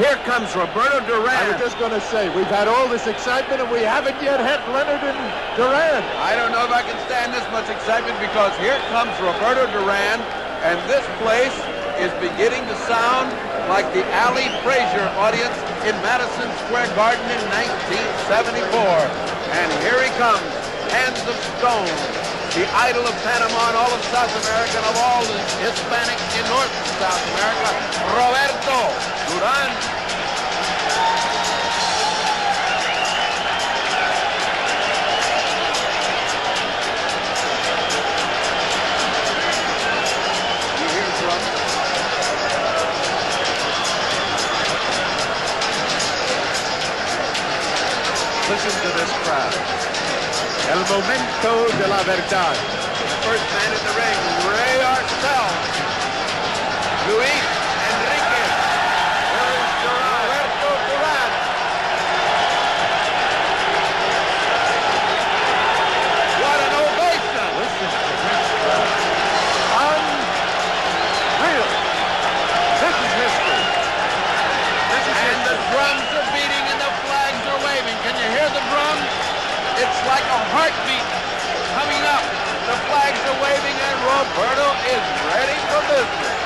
Here comes Roberto Duran. I was just going to say, we've had all this excitement and we haven't yet had Leonard and Duran. I don't know if I can stand this much excitement because here comes Roberto Duran, and this place is beginning to sound like the Ali Frazier audience in Madison Square Garden in 1974. And here he comes, Hands of Stone, the idol of Panama and all of South America and of all the Hispanics in North and South America, Roberto Duran. You hear the drum? Listen to this crowd. El momento de la verdad. The first man in the ring, Ray Arcel, Luis Enriquez, Roberto Duran. What an ovation! Listen to this crowd. Unreal. This is history. This is And the history. drums are beating and the flags are waving. Can you hear the drums? It's like a heartbeat coming up. The flags are waving and Roberto is ready for business.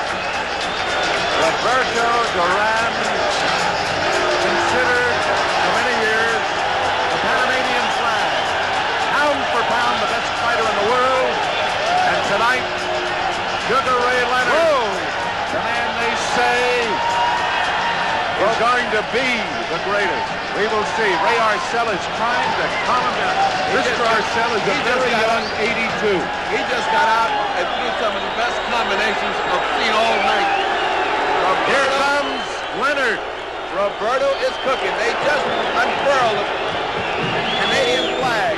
Roberto Duran, considered for many years the Panamanian flag, pound for pound the best fighter in the world, and tonight, Sugar Ray Leonard, the man they say is going to be the greatest. We will see. Ray Arcel is trying to calm him down. Mr. Arcel is a very young 82. He just got out and threw some of the best combinations I've seen all night. Here comes Leonard. Roberto is cooking. They just unfurled the Canadian flag.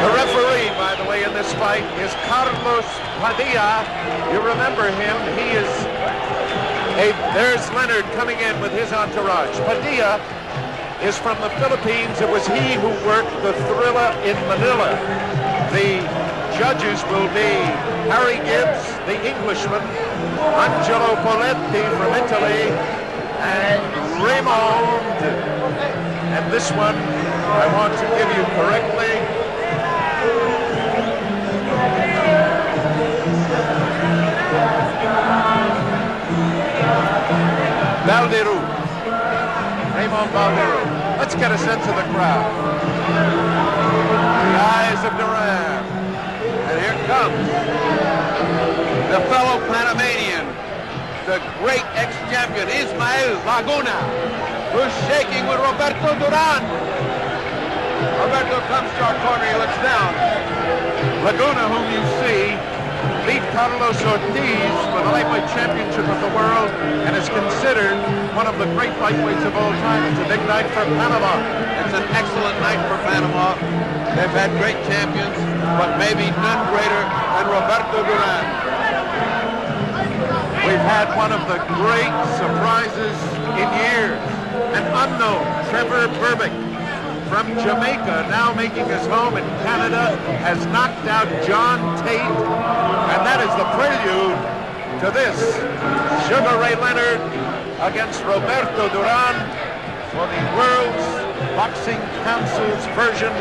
The referee, by the way, in this fight is Carlos Padilla. You remember him. He is there's Leonard coming in with his entourage. Padilla is from the Philippines. It was he who worked the Thriller in Manila. The judges will be Harry Gibbs, the Englishman, Angelo Poletti from Italy, and Raymond. And this one, I want to give you correctly. Valderu. Raymond Valderu. Let's get a sense of the crowd. The eyes of Duran. And here comes the fellow Panamanian, the great ex-champion Ismael Laguna, who's shaking with Roberto Duran. Roberto comes to our corner, he looks down. Laguna, whom you see, beat Carlos Ortiz for the lightweight championship of the world and is considered one of the great lightweights of all time. It's a big night for Panama. It's an excellent night for Panama. They've had great champions, but maybe none greater than Roberto Duran. We've had one of the great surprises in years, an unknown Trevor Berbick from Jamaica, now making his home in Canada, has knocked out John Tate, and that is the prelude to this. Sugar Ray Leonard against Roberto Duran for the World's Boxing Council's version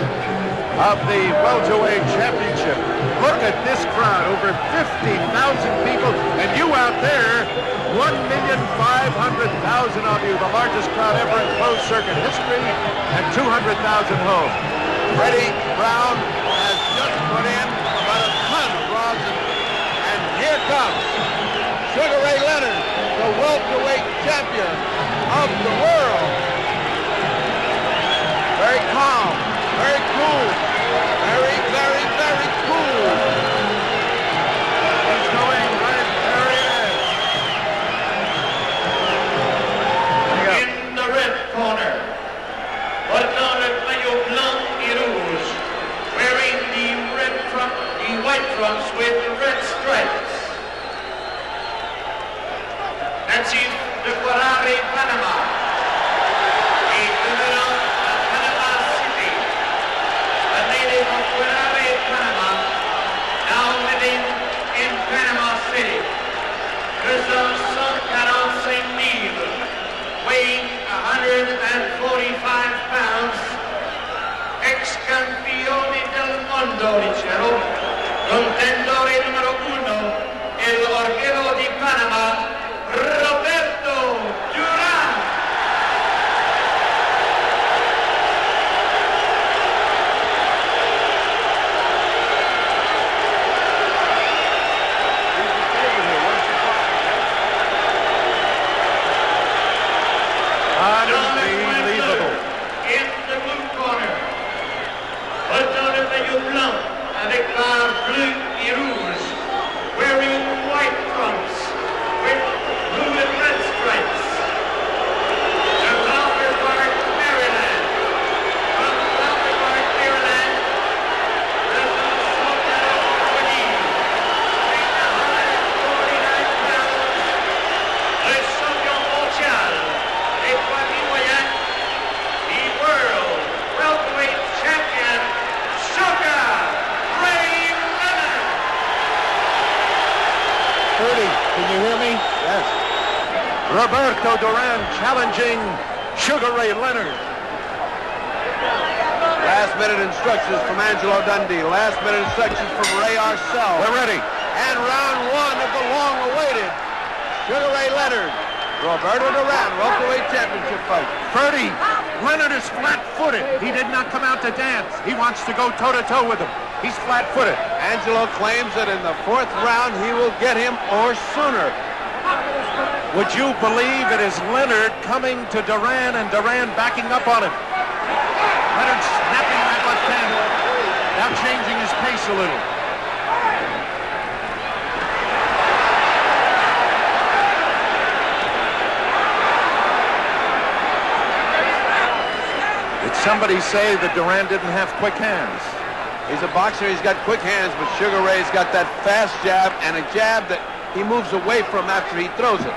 of the welterweight championship. Look at this crowd, over 50,000 people, and you out there, 1,500,000 of you, the largest crowd ever in closed circuit history, and 200,000 home. Freddie Brown has just put in about a ton of rosin, and here comes Sugar Ray Leonard, the welterweight champion of the world. Very calm, very cool, very, very, very cool. He's going right, there he is. In the red corner, portant le maillot blanc et rouge, wearing the white trunks with the red stripes. Native de Guarare, Panama, a criminal of Panama City, a native of Guarare, Panama, now living in Panama City. There's a son Yes. Roberto Duran challenging Sugar Ray Leonard. Last minute instructions from Angelo Dundee. Last minute instructions from Ray Arcel. We're ready. And round one of the long-awaited Sugar Ray Leonard, Roberto Duran welterweight championship fight. Ferdy, Leonard is flat-footed. He did not come out to dance. He wants to go toe-to-toe with him. He's flat-footed. Angelo claims that in the fourth round he will get him or sooner. Would you believe it is Leonard coming to Duran and Duran backing up on him? Leonard snapping that left hand, now changing his pace a little. Did somebody say that Duran didn't have quick hands? He's a boxer, he's got quick hands, but Sugar Ray's got that fast jab and a jab that he moves away from after he throws it.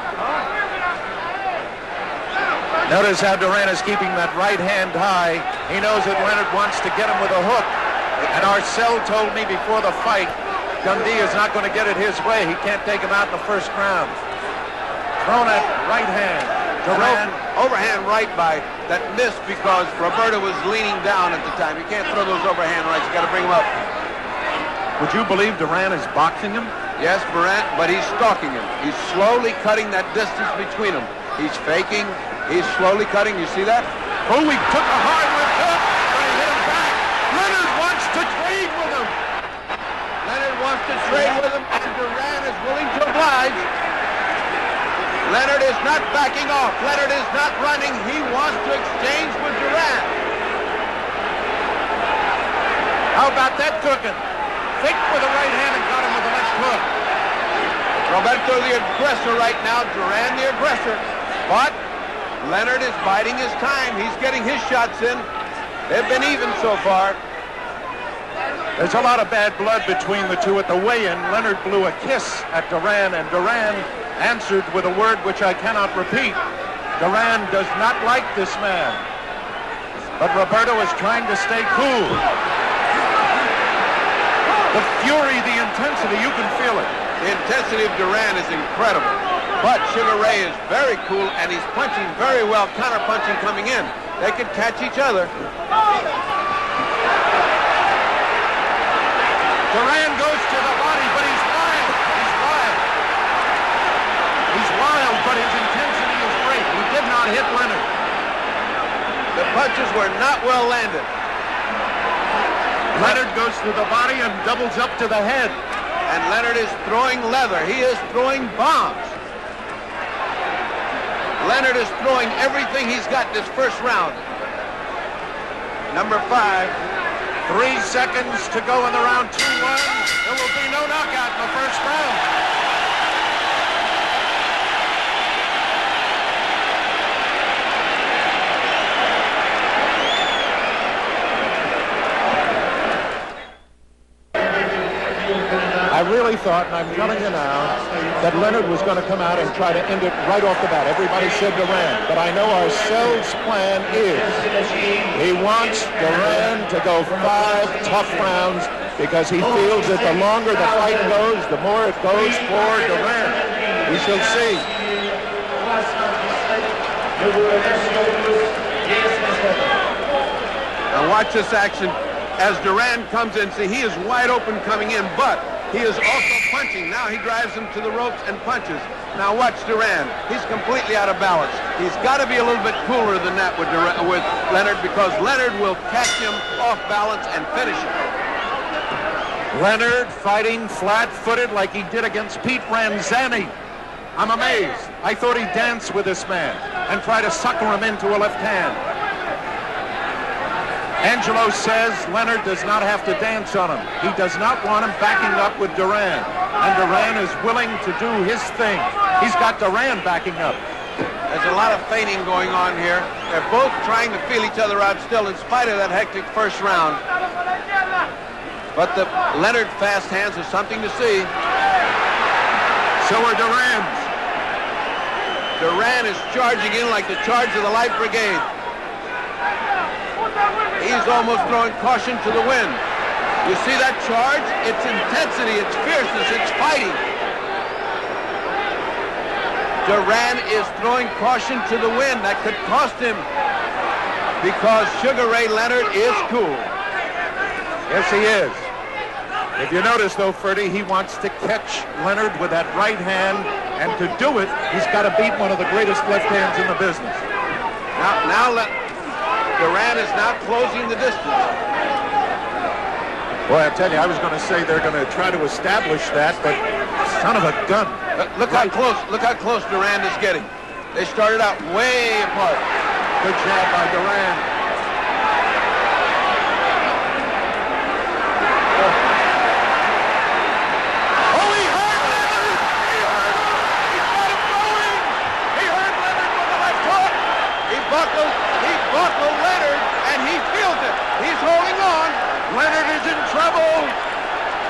Notice how Duran is keeping that right hand high. He knows that Leonard wants to get him with a hook. And Arcel told me before the fight, Dundee is not going to get it his way. He can't take him out in the first round. Thrown at right hand. Duran. Overhand right by that missed because Roberto was leaning down at the time. You can't throw those overhand rights. You got to bring him up. Would you believe Duran is boxing him? Yes, Morant, but he's stalking him. He's slowly cutting that distance between them. He's faking. He's slowly cutting. You see that? Oh, he took a hard left hook, but he hit him back. Leonard wants to trade with him. Leonard wants to trade with him, and Duran is willing to oblige. Leonard is not backing off. Leonard is not running. He wants to exchange with Duran. How about that cooking? Faked with the right hand and got him with the left hook. Roberto the aggressor right now. Duran the aggressor. But Leonard is biding his time. He's getting his shots in. They've been even so far. There's a lot of bad blood between the two at the weigh-in. Leonard blew a kiss at Duran, and Duran answered with a word which I cannot repeat. Duran does not like this man. But Roberto is trying to stay cool. The fury, the intensity, you can feel it. The intensity of Duran is incredible. But Sugar Ray is very cool, and he's punching very well, counter-punching coming in. They could catch each other. Duran goes to the body, but he's wild. He's wild. He's wild, but his intensity is great. He did not hit Leonard. The punches were not well landed. Leonard goes to the body and doubles up to the head. And Leonard is throwing leather. He is throwing bombs. Leonard is throwing everything he's got this first round. Number 5. 3 seconds to go in the round. 2-1. There will be no knockout in the first round. I really thought, and I'm telling you now, that Leonard was going to come out and try to end it right off the bat. Everybody said Duran, but I know Arcel's plan is he wants Duran to go 5 tough rounds because he feels that the longer the fight goes, the more it goes for Duran. We shall see. Now watch this action as Duran comes in. See, he is wide open coming in, but he is also punching. Now he drives him to the ropes and punches. Now watch Duran. He's completely out of balance. He's got to be a little bit cooler than that with Leonard, because Leonard will catch him off balance and finish him. Leonard fighting flat-footed like he did against Pete Ranzani. I'm amazed. I thought he'd dance with this man and try to sucker him into a left hand. Angelo says Leonard does not have to dance on him. He does not want him backing up with Duran. And Duran is willing to do his thing. He's got Duran backing up. There's a lot of feigning going on here. They're both trying to feel each other out still in spite of that hectic first round. But the Leonard fast hands are something to see. So are Duran's. Duran is charging in like the charge of the Light Brigade. He's almost throwing caution to the wind. You see that charge? It's intensity, it's fierceness, it's fighting. Duran is throwing caution to the wind. That could cost him, because Sugar Ray Leonard is cool. Yes, he is. If you notice, though, Ferdy, he wants to catch Leonard with that right hand, and to do it, he's got to beat one of the greatest left hands in the business. Duran is now closing the distance. Boy, I tell you, I was going to say they're going to try to establish that, but son of a gun. Look how close Duran is getting. They started out way apart. Good job by Duran. He buckled Leonard, and he feels it. He's holding on. Leonard is in trouble.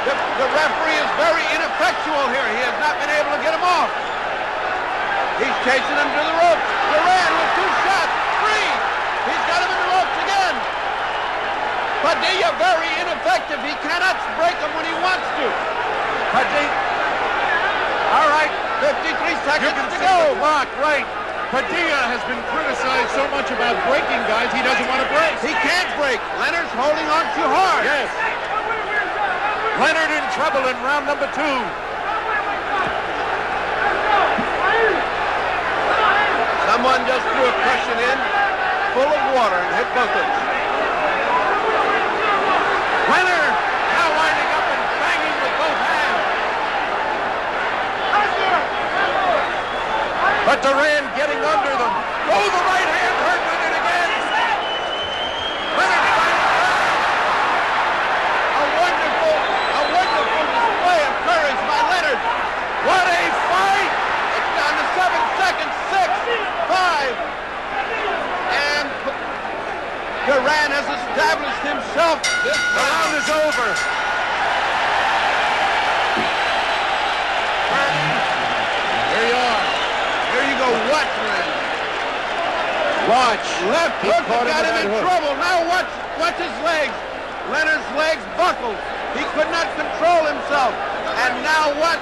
The referee is very ineffectual here. He has not been able to get him off. He's chasing him to the ropes. Duran with 2 shots. 3. He's got him in the ropes again. Padilla very ineffective. He cannot break him when he wants to. Padilla. All right, 53 seconds to go. Clock, right. Padilla has been criticized so much about breaking guys, he doesn't want to break. He can't break. Leonard's holding on too hard. Yes. Leonard in trouble in round number 2. Someone just threw a cushion in full of water and hit buckets. Leonard now winding up and banging with both hands. But Duran getting under them. Oh, the right hand hurt Leonard again. Leonard fighting back. A wonderful display of courage by Leonard. What a fight! It's down to 7 seconds. 6, 5, and Duran has established himself. This round is over. There you are. There you go. Watch, Leonard. Watch. Left hook got him in trouble. Now watch his legs. Leonard's legs buckled. He could not control himself. And now watch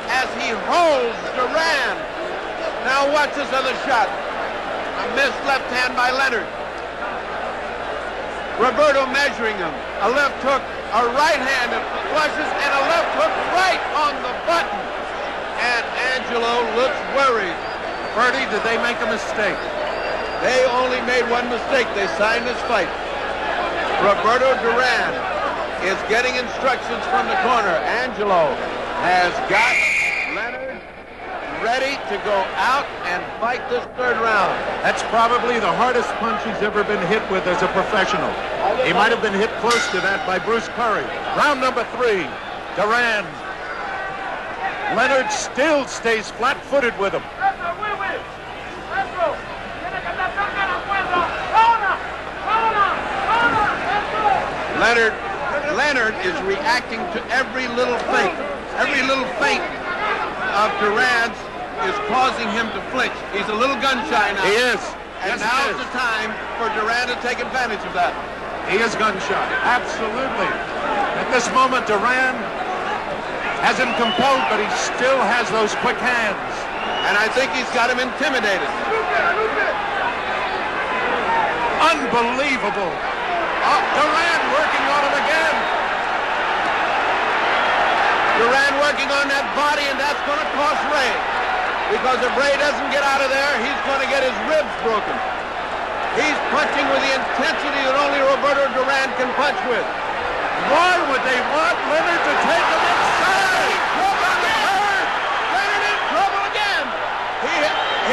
as he holds Duran. Now watch this other shot. A missed left hand by Leonard. Roberto measuring him. A left hook, a right hand that flushes, and a left hook right on the button. And Angelo looks worried. Ferdy, did they make a mistake? They only made one mistake. They signed this fight. Roberto Duran is getting instructions from the corner. Angelo has got Leonard ready to go out and fight this 3rd round. That's probably the hardest punch he's ever been hit with as a professional. He might have been hit close to that by Bruce Curry. Round number 3, Duran. Leonard still stays flat-footed with him. Leonard is reacting to every little feint. Every little feint of Duran's is causing him to flinch. He's a little gun-shy now. He is. And yes, now's the time for Duran to take advantage of that. He is gun-shy. Absolutely. At this moment, Duran has him compelled, but he still has those quick hands. And I think he's got him intimidated. Unbelievable. Oh, Duran working on him again. Duran working on that body, and that's going to cost Ray. Because if Ray doesn't get out of there, he's going to get his ribs broken. He's punching with the intensity that only Roberto Duran can punch with. Why would they want Leonard to take him inside? Leonard in trouble again.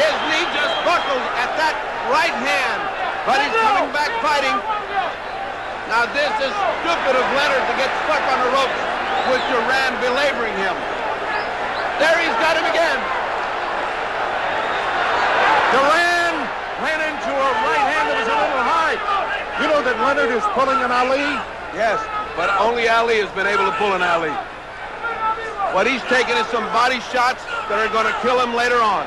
His knee just buckled at that right hand, but he's coming back fighting. Now this is stupid of Leonard to get stuck on the ropes with Duran belaboring him. There he's got him again. Duran ran into a right hand that was a little high. You know that Leonard is pulling an Ali? Yes, but only Ali has been able to pull an Ali. What he's taking is some body shots that are going to kill him later on.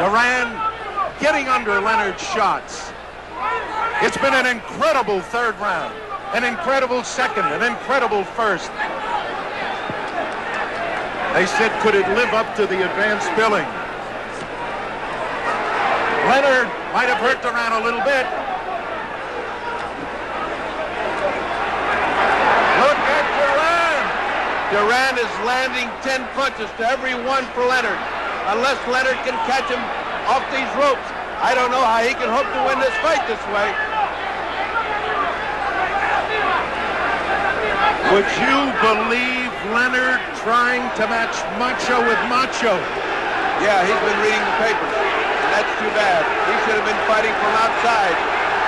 Duran getting under Leonard's shots. It's been an incredible 3rd round, an incredible 2nd, an incredible 1st. They said, could it live up to the advanced billing? Leonard might have hurt Duran a little bit. Look at Duran! Duran is landing 10 punches to every one for Leonard. Unless Leonard can catch him off these ropes, I don't know how he can hope to win this fight this way. Would you believe Leonard trying to match Macho with Macho? Yeah, he's been reading the papers. And that's too bad. He should have been fighting from outside.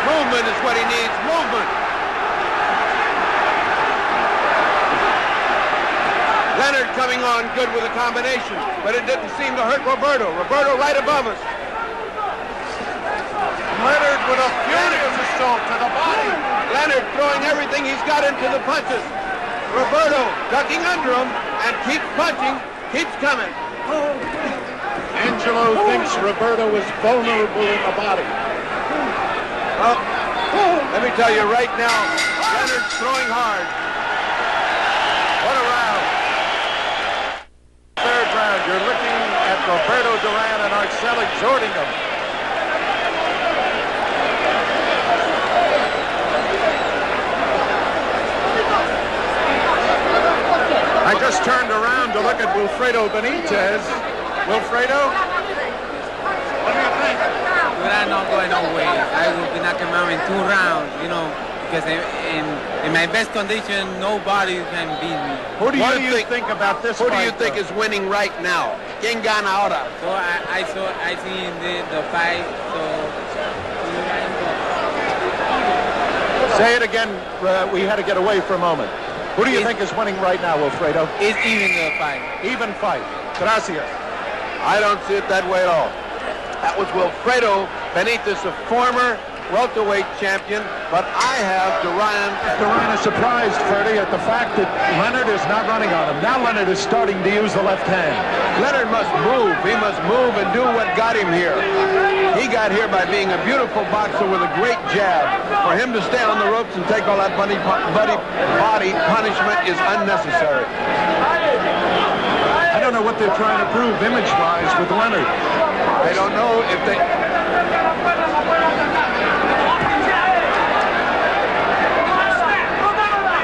Movement is what he needs. Movement. Leonard coming on good with a combination, but it didn't seem to hurt Roberto. Roberto right above us. Leonard with a furious assault to the body. Leonard throwing everything he's got into the punches. Roberto ducking under him and keeps punching, keeps coming. Angelo thinks Roberto is vulnerable in the body. Well, let me tell you right now, Leonard's throwing hard. What a round. Third round, you're looking at Roberto Duran and Arcel exhorting him. I just turned around to look at Wilfredo Benitez. Wilfredo? What do you think? Duran not going nowhere. I will be knocking him out in 2 rounds, you know, because in my best condition, nobody can beat me. Who do you think about this Who fight, do you think is winning right now? ¿Quién gana ahora? So I see the fight, so... Say it again. We had to get away for a moment. Who do you think is winning right now, Wilfredo? It's even the fight. Even fight. Gracias. I don't see it that way at all. That was Wilfredo Benitez, a former welterweight champion, but I have Duran. Duran is surprised, Ferdy, at the fact that Leonard is not running on him. Now Leonard is starting to use the left hand. Leonard must move. He must move and do what got him here. He got here by being a beautiful boxer with a great jab. For him to stay on the ropes and take all that body punishment is unnecessary. I don't know what they're trying to prove image-wise with Leonard. I don't know if they...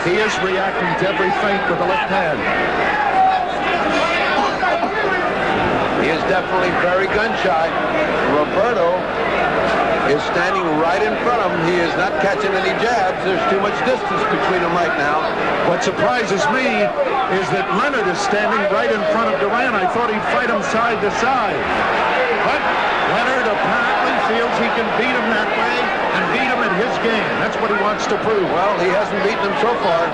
He is reacting to every feint with the left hand. He is definitely very gun-shy. Roberto is standing right in front of him. He is not catching any jabs. There's too much distance between them right now. What surprises me is that Leonard is standing right in front of Duran. I thought he'd fight him side to side. But Leonard apparently feels he can beat him that way and beat him at his game. That's what he wants to prove. Well, he hasn't beaten him so far.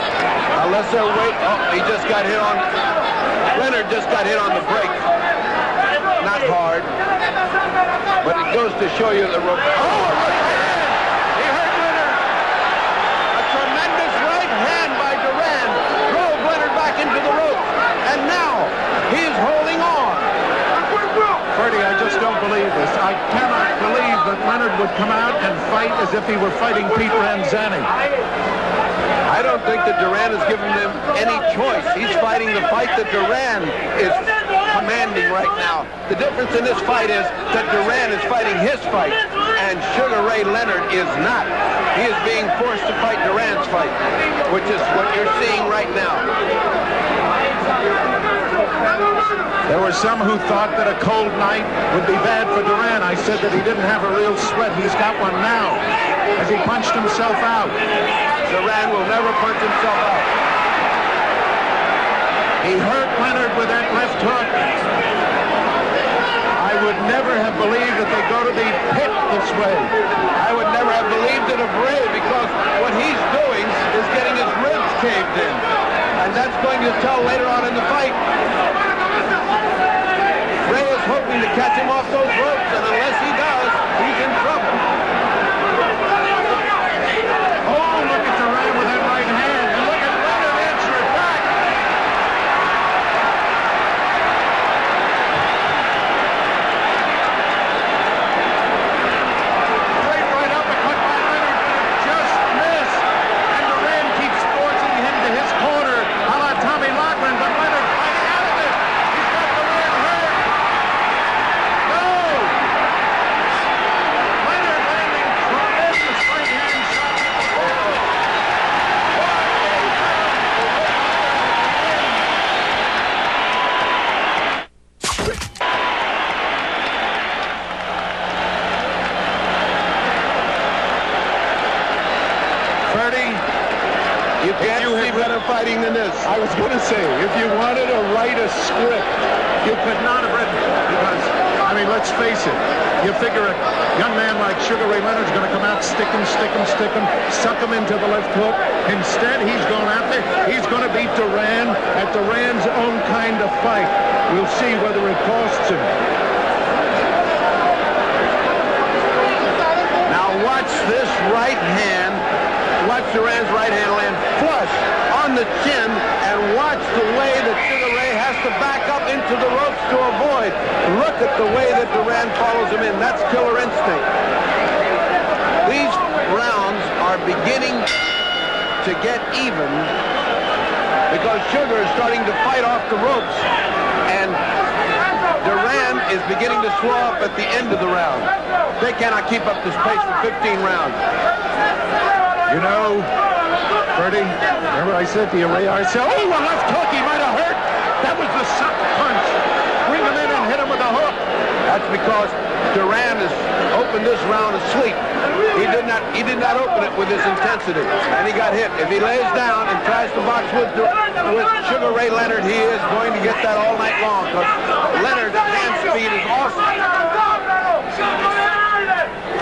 Unless they're waiting. Oh, he just got hit on... Leonard just got hit on the break. Not hard. But it goes to show you that... Oh, right hand! He hurt Leonard! A tremendous right hand by Duran drove Leonard back into the ropes. And now, he's holding on. Ferdy, I just don't believe this. I cannot believe that Leonard would come out and fight as if he were fighting Pete Ranzani. I don't think that Duran has given him any choice. He's fighting the fight that Duran is commanding right now. The difference in this fight is that Duran is fighting his fight, and Sugar Ray Leonard is not. He is being forced to fight Duran's fight, which is what you're seeing right now. There were some who thought that a cold night would be bad for Duran. I said that he didn't have a real sweat. He's got one now as he punched himself out. Duran will never punch himself out. He hurt Leonard with that left hook. I would never have believed that they go to the pit this way. I would never have believed it of Ray, because what he's doing is getting his ribs caved in. And that's going to tell later on in the fight. Ray is hoping to catch him off those ropes, and unless he does, he's in trouble. Oh, look at Duran with that right hand. And look at Leonard answer it back. Great right uppercut by Leonard, but it just missed. And Duran keeps forcing him to his corner, a la Tommy Loughran, but Leonard fighting out of it. fighting than this. I was going to say, if you wanted to write a script, you could not have written it because, I mean, let's face it. You figure a young man like Sugar Ray Leonard's going to come out, stick him, suck him into the left hook. Instead, he's going after. He's going to beat Duran at Duran's own kind of fight. We'll see whether it costs him. Now watch this right hand. Watch Duran's right hand land flush on the chin, and watch the way that Sugar Ray has to back up into the ropes to avoid. Look at the way that Duran follows him in. That's killer instinct. These rounds are beginning to get even because Sugar is starting to fight off the ropes, and Duran is beginning to slow up at the end of the round. They cannot keep up this pace for 15 rounds. You know, Bertie, remember I said to you, Ray Arcel, oh, a left hook, he might have hurt. That was the sucker punch. Bring him in and hit him with a hook. That's because Duran has opened this round asleep. He did not open it with his intensity, and he got hit. If he lays down and tries to box with Sugar Ray Leonard, he is going to get that all night long because Leonard's hand speed is awesome.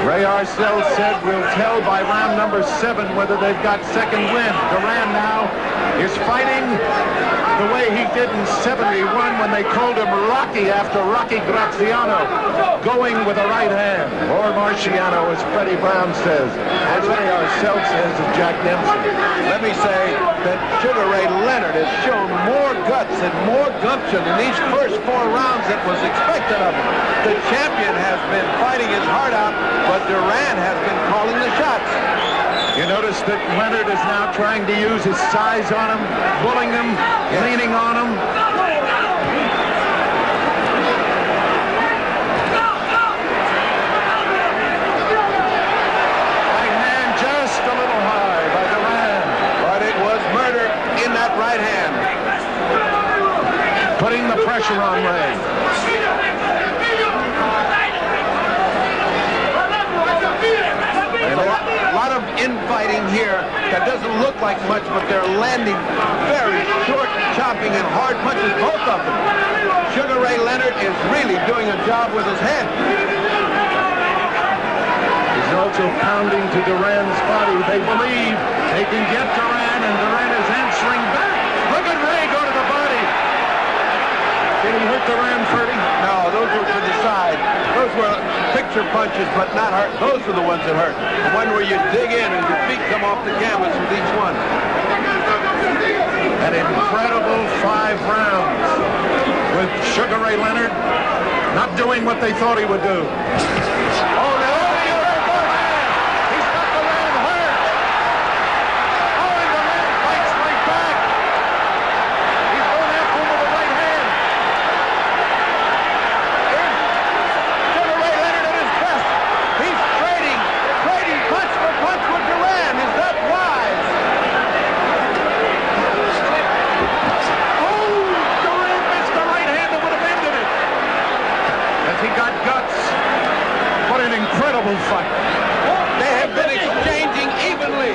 Ray Arcel said we'll tell by round number 7 whether they've got second wind. Duran now is fighting the way he did in '71 when they called him Rocky after Rocky Graziano, going with a right hand. Or Marciano, as Freddie Brown says. As Ray Arcel says of Jack Dempsey. Let me say that Sugar Ray Leonard has shown more guts and more gumption in these first 4 rounds than was expected of him. The champion has been fighting his heart out, but Duran has been calling the shots. You notice that Leonard is now trying to use his size on him, bullying him, leaning on him. Right hand just a little high by Duran. But it was murder in that right hand. Putting the pressure on Ray. A lot of infighting here that doesn't look like much, but they're landing very short, chopping, and hard punches, both of them. Sugar Ray Leonard is really doing a job with his head. He's also pounding to Duran's body. They believe they can get Duran, and Duran is answering back. Look at Ray go to the body. Did he hurt Duran, Freddie? No, those were to the side. Those were picture punches, but not hurt. Those are the ones that hurt. The one where you dig in and your feet come off the canvas with each one. An incredible 5 rounds with Sugar Ray Leonard not doing what they thought he would do. Oh, no! He's got Duran hurt! Oh, and Duran fights right back! He's going after him with the right hand! Sugar Ray Leonard at his best. He's trading punch for punch with Duran. Is that wise? Oh, Duran missed the right hand that would have ended it. As he got guts. What an incredible fight. They have been exchanging evenly.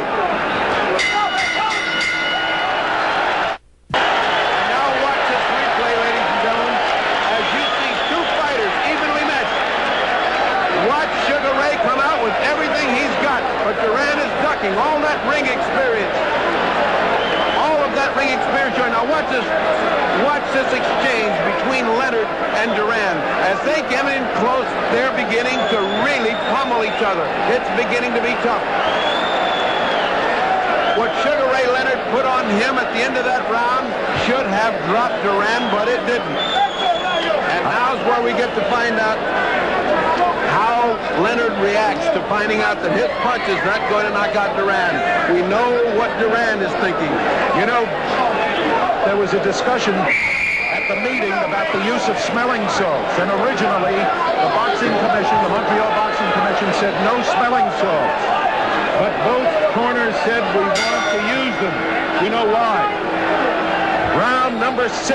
Now watch this replay, ladies and gentlemen, as you see 2 fighters evenly matched. Watch Sugar Ray come out with everything he's got, but Duran is ducking all that ring experience. All of that ring experience. Now watch this exchange between Leonard and Duran. As they get in close, they're beginning to really pummel each other. It's beginning to be tough. What Sugar Ray Leonard put on him at the end of that round should have dropped Duran, but it didn't. And now's where we get to find out how Leonard reacts to finding out that his punch is not going to knock out Duran. We know what Duran is thinking. You know, there was a discussion at the meeting about the use of smelling salts, and originally the boxing commission, the Montreal Boxing Commission, said no smelling salts. But both corners said we want to use them. You know why? Round number 6,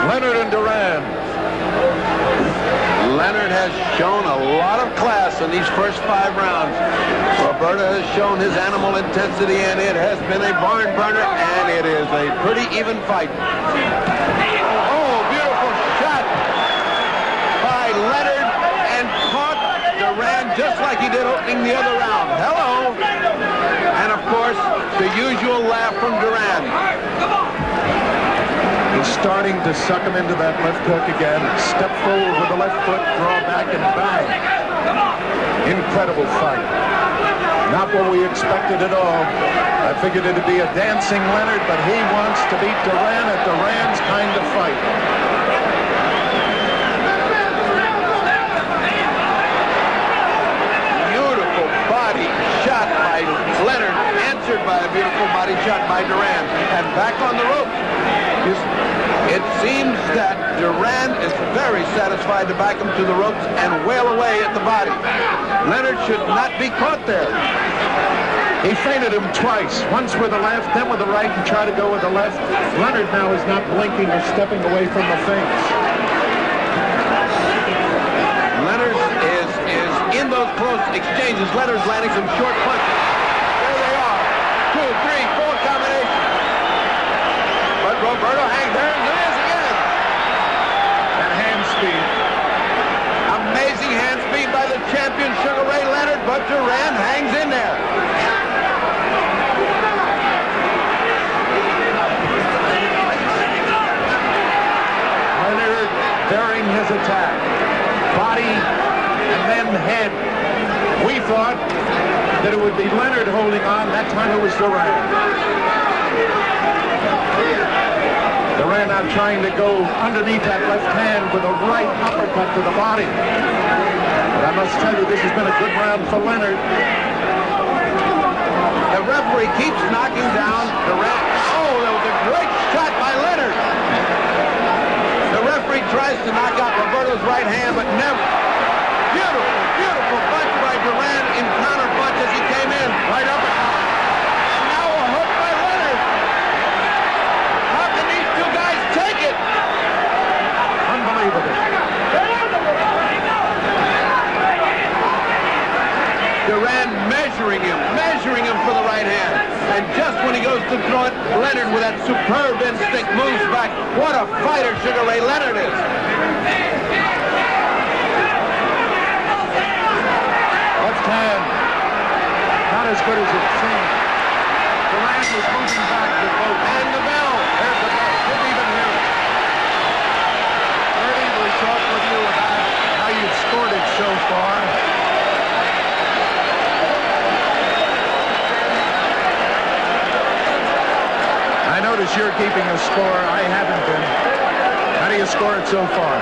Leonard and Duran. Leonard has shown a lot of class in these first 5 rounds. Roberto has shown his animal intensity, and it has been a barn burner, and it is a pretty even fight. Oh, beautiful shot by Leonard, and caught Duran just like he did opening the other round. Hello. And of course, the usual laugh from Duran. He's starting to suck him into that left hook again. Step forward with the left foot, draw back, and bang. Incredible fight. Not what we expected at all. I figured it'd be a dancing Leonard, but he wants to beat Duran at Duran's kind of fight. Beautiful body shot by Leonard, answered by a beautiful body shot by Duran. And back on the rope. It seems that Duran is very satisfied to back him to the ropes and wail away at the body. Leonard should not be caught there. He feinted him twice, once with the left, then with the right, and tried to go with the left. Leonard now is not blinking or stepping away from the feints. Leonard is in those close exchanges. Leonard's landing some short punches. There they are. 2, 3, 4 combinations. But Roberto hangs there. There it is again. And hand speed. Amazing hand speed by the champion Sugar Ray Leonard, but Duran hangs in there. Leonard bearing his attack. Body and then head. We thought that it would be Leonard holding on. That time it was Duran. Duran now trying to go underneath that left hand with a right uppercut to the body. But I must tell you, this has been a good round for Leonard. The referee keeps knocking down Duran. Oh, that was a great shot by Leonard. The referee tries to knock out Roberto's right hand, but never. Beautiful, beautiful punch by Duran in counter punch as he came in. Right up. And now a hook by Leonard. How can these two guys take it? Unbelievable. Duran measuring him for the right hand. And just when he goes to throw it, Leonard with that superb instinct moves back. What a fighter Sugar Ray Leonard is. Left hand. Not as good as it seemed. Duran was moving back with both. And the bell. There's the bell. Didn't even hear it. Ernie, we talked with you about how you've scored it so far. I notice you're keeping a score. I haven't been. How do you score it so far?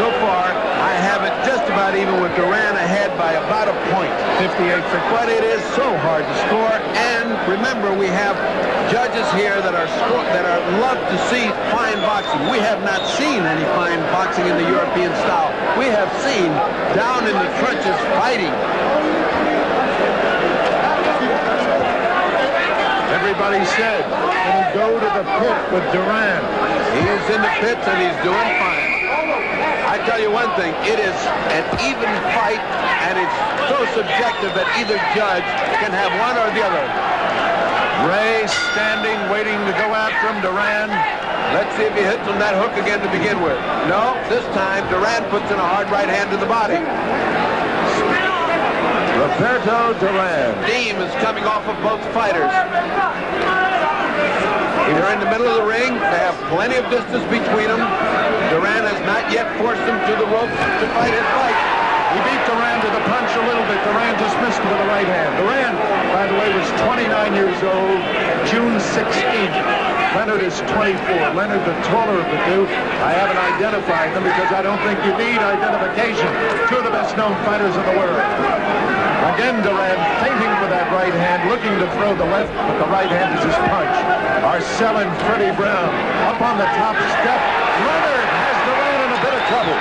So far, I have it just about even with Duran ahead by about a point. 58 for But it is so hard to score. And remember, we have judges here that love to see fine boxing. We have not seen any fine boxing in the European style. We have seen down in the trenches fighting. Everybody said, can he go to the pit with Duran? He is in the pits and he's doing fine. I tell you one thing, it is an even fight, and it's so subjective that either judge can have one or the other. Ray standing, waiting to go after him. Duran. Let's see if he hits him that hook again to begin with. No, this time Duran puts in a hard right hand to the body. Roberto Duran. Steam is coming off of both fighters. They're in the middle of the ring. They have plenty of distance between them. Duran has not yet forced him to the ropes to fight his fight. He beat Duran to the punch a little bit. Duran just missed with the right hand. Duran, by the way, was 29 years old, June 16th. Leonard is 24. Leonard, the taller of the two. I haven't identified them because I don't think you need identification. Two of the best-known fighters in the world. Again, Duran feinting for that right hand, looking to throw the left, but the right hand is his punch. Arcel and Freddie Brown up on the top step. Leonard has Duran in a bit of trouble.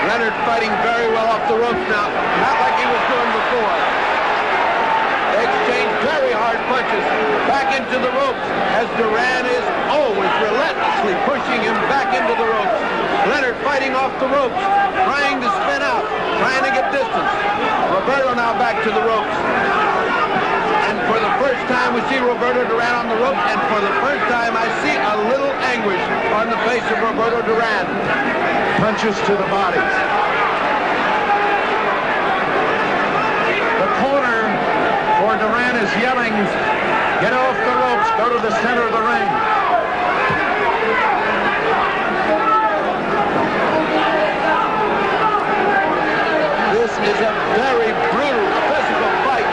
Leonard fighting very well off the ropes now, not like he was doing before. They exchange very hard punches. back into the ropes as Duran is always relentlessly pushing him back into the ropes. Leonard fighting off the ropes, trying to spin out, trying to get distance. Roberto now back to the ropes. And for the first time we see Roberto Duran on the ropes, and for the first time I see a little anguish on the face of Roberto Duran. Punches to the body. The corner for Duran is yelling, get off the ropes, go to the center of the ring. This is a very brutal physical fight.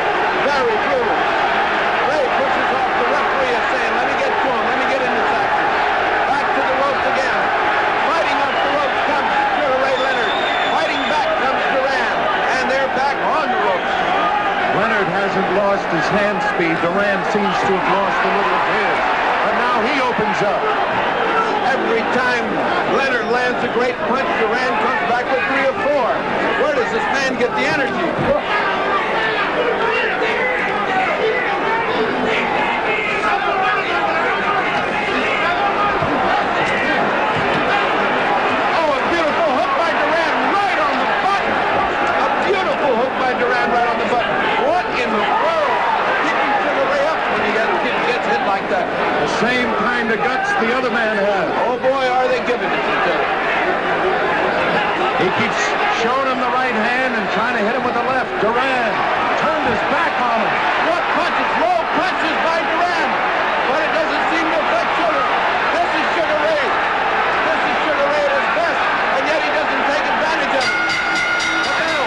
Very brutal. Ray pushes off. The referee is saying, let me get to him. Let me get in this action. Back to the ropes again. Fighting off the ropes comes Sugar Ray Leonard. Fighting back comes Duran. And they're back on the ropes. Leonard hasn't lost his hand speed. Duran seems to have lost a little of his. But now he opens up. Every time Leonard lands a great punch, Duran comes back with 3 or 4. Where does this man get the energy? Oh, a beautiful hook by Duran right on the button. A beautiful hook by Duran right on the button. What in the world? Keeping Sugar Ray up when he gets hit like that. The same kind of guts the other man has. Oh boy, are they giving it to each other. He keeps showing him the right hand and trying to hit him with the left. Duran turned his back on him. What punches? Low punches by Duran. But it doesn't seem to affect Sugar. This is Sugar Ray. This is Sugar Ray at his best. And yet he doesn't take advantage of it. But now,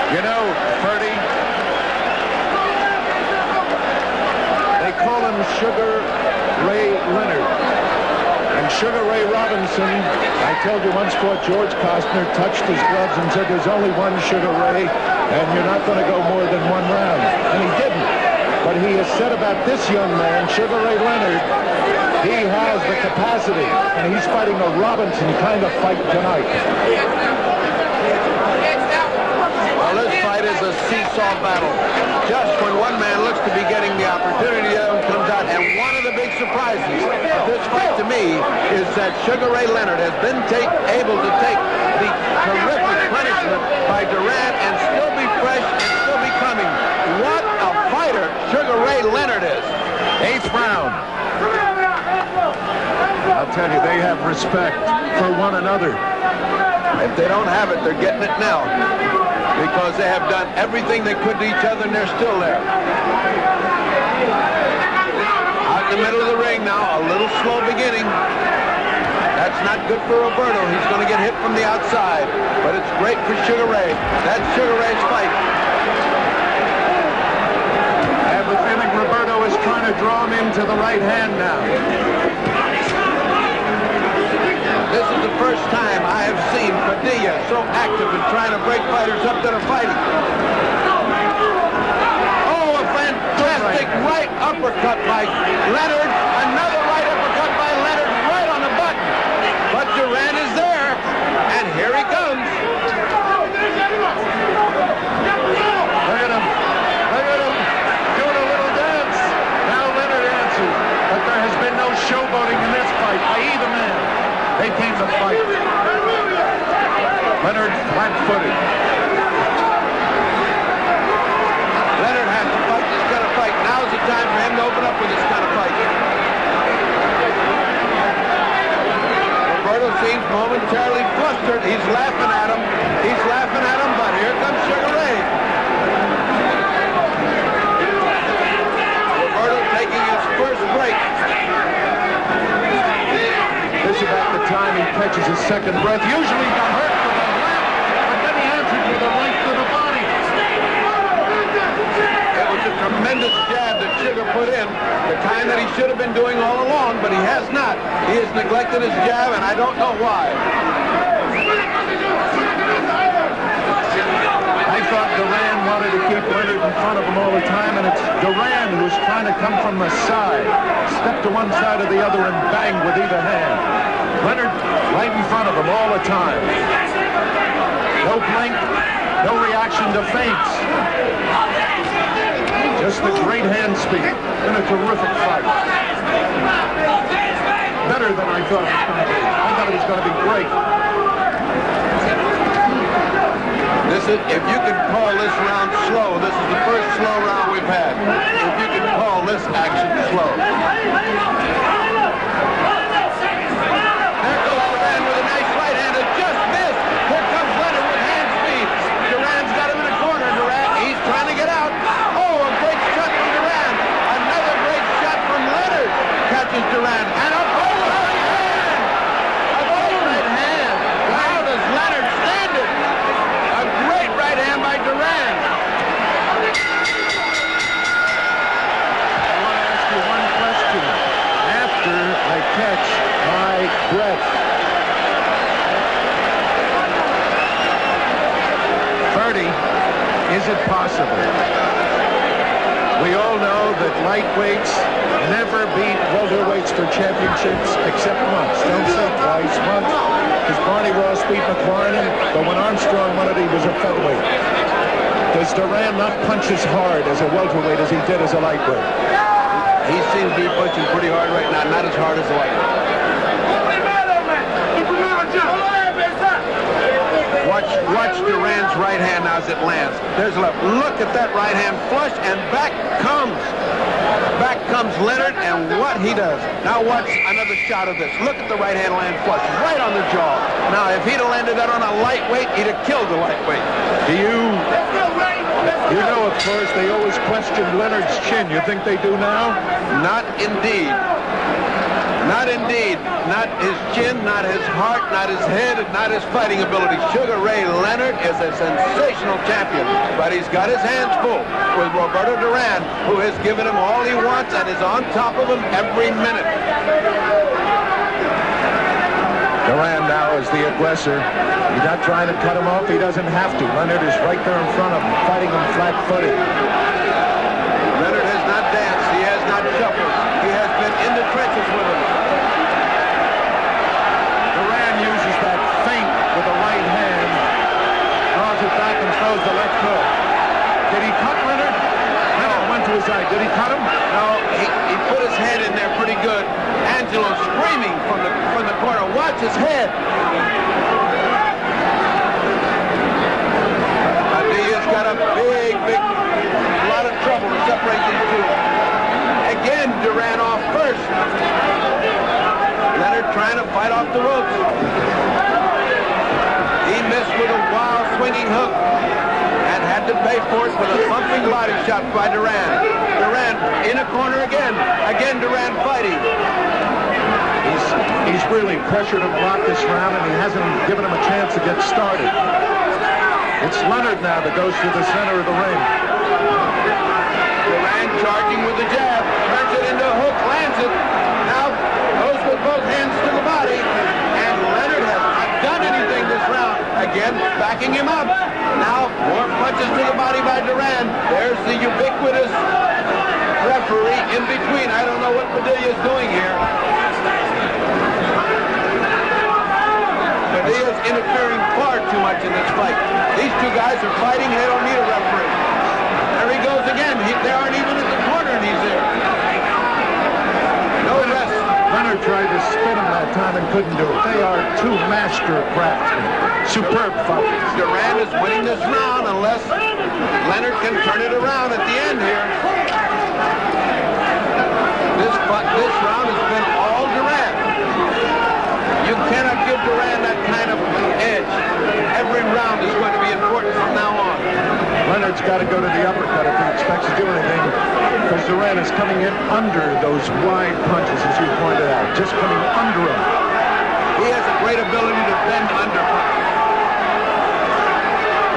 you know, Ferdy, they call him Sugar Ray Leonard. And Sugar Ray Robinson, I told you once, fought George Costner, touched his gloves and said there's only one Sugar Ray and you're not going to go more than 1 round. And he didn't. But he has said about this young man, Sugar Ray Leonard, he has the capacity and he's fighting a Robinson kind of fight tonight. well, this fight is a seesaw battle. Just when one man looks to be getting the opportunity, the other one comes out. And one of the big surprises of this fight to me is that Sugar Ray Leonard has been able to take the terrific punishment by Duran and still be fresh and still be coming. What a fighter Sugar Ray Leonard is. 8th round. I'll tell you, they have respect for one another. If they don't have it, they're getting it now. Because they have done everything they could to each other and they're still there. Out in the middle of the ring now, a little slow beginning. That's not good for Roberto. He's going to get hit from the outside. But it's great for Sugar Ray. That's Sugar Ray's fight. I have the feeling Roberto is trying to draw him into the right hand now. This is the first time I have seen Padilla so active in trying to break fighters up that are fighting. Oh, a fantastic right uppercut by Leonard. Another right uppercut by Leonard right on the button. But Duran is there, and here he comes. Look at him. Look at him doing a little dance. Now Leonard answers. But there has been no showboating in this fight by either man. They came to fight. Leonard flat-footed. Leonard has to fight this kind of fight. Now's the time for him to open up with this kind of fight. Roberto seems momentarily flustered. He's laughing at him. He's laughing at him, but here comes Sugar Ray. Roberto taking his first break. This is about the time he catches his second breath. Usually he got hurt with the left, but then he answered with the right to the body. It was a tremendous jab that Sugar put in, the kind that he should have been doing all along, but he has not. He has neglected his jab, and I don't know why. I thought Duran wanted to keep Leonard in front of him all the time, and it's Duran who's trying to come from the side, step to one side or the other, and bang with either hand. Leonard him all the time. No blink, no reaction to feints. Just a great hand speed and a terrific fight. Better than I thought it was going to be. I thought it was going to be great. This is, if you can call this round slow, this is the first slow round we've had. If you can call this action slow. There goes Duran with a nice right hand. It just missed. Here comes Leonard with hand speed. Duran's got him in a corner. Duran, he's trying to get out. Oh, a great shot from Duran. Another great shot from Leonard. Catches Duran. And a great right hand. A great right hand. How does Leonard stand it? A great right hand by Duran. I want to ask you one question. After I catch my breath, 30, is it possible? We all know that lightweights never beat welterweights for championships except once. Don't say twice, once. Because Barney Ross beat McLaren, but when Armstrong won it, he was a featherweight. Does Duran not punch as hard as a welterweight as he did as a lightweight? He seems to be punching pretty hard right now, not as hard as the lightweight. Watch Duran's right hand now as it lands. There's a left. Look at that right hand flush, and back comes Leonard, and what he does. Now watch another shot of this. Look at the right hand land flush, right on the jaw. Now, if he'd have landed that on a lightweight, he'd have killed the lightweight. You know, of course, they always questioned Leonard's chin. You think they do now? Not indeed. Not indeed. Not his chin, not his heart, not his head, and not his fighting ability. Sugar Ray Leonard is a sensational champion, but he's got his hands full with Roberto Duran, who has given him all he wants and is on top of him every minute. Duran now is the aggressor. He's not trying to cut him off. He doesn't have to. Leonard is right there in front of him, fighting him flat-footed. Leonard has not danced. He has not shuffled. He has been in the trenches with him. Duran uses that feint with the right hand, draws it back and throws the left hook. Did he cut Leonard? Leonard went to his eye. Did he cut him? No, he put his head in there pretty good. Angelo screaming from the corner. Watch his head. Padilla's got a big lot of trouble to separate these two. Again, Duran off first. Leonard trying to fight off the ropes. He missed with a wild swinging hook and had to pay for it with a thumping body shot by Duran. Duran in a corner again. Again, Duran fighting. He's really pressured him a lot this round, and he hasn't given him a chance to get started. It's Leonard now that goes to the center of the ring. Duran charging with the jab, turns it into a hook, lands it. Now goes with both hands to the body, and Leonard has not done anything this round. Again, backing him up. Now more punches to the body by Duran. There's the ubiquitous referee in between. I don't know what Padilla's doing here. Padilla's interfering far too much in this fight. These two guys are fighting. They don't need a referee. There he goes again. They aren't even at the corner, and he's there. No rest. Leonard tried to spin him that time and couldn't do it. They are two master craftsmen. Superb fighters. Duran is winning this round unless Leonard can turn it around at the end here. This round has been all Duran. You cannot give Duran that kind of edge. Every round is going to be important from now on. Leonard's got to go to the uppercut if he expects to do anything, because Duran is coming in under those wide punches, as you pointed out, just coming under him. He has a great ability to bend under punches.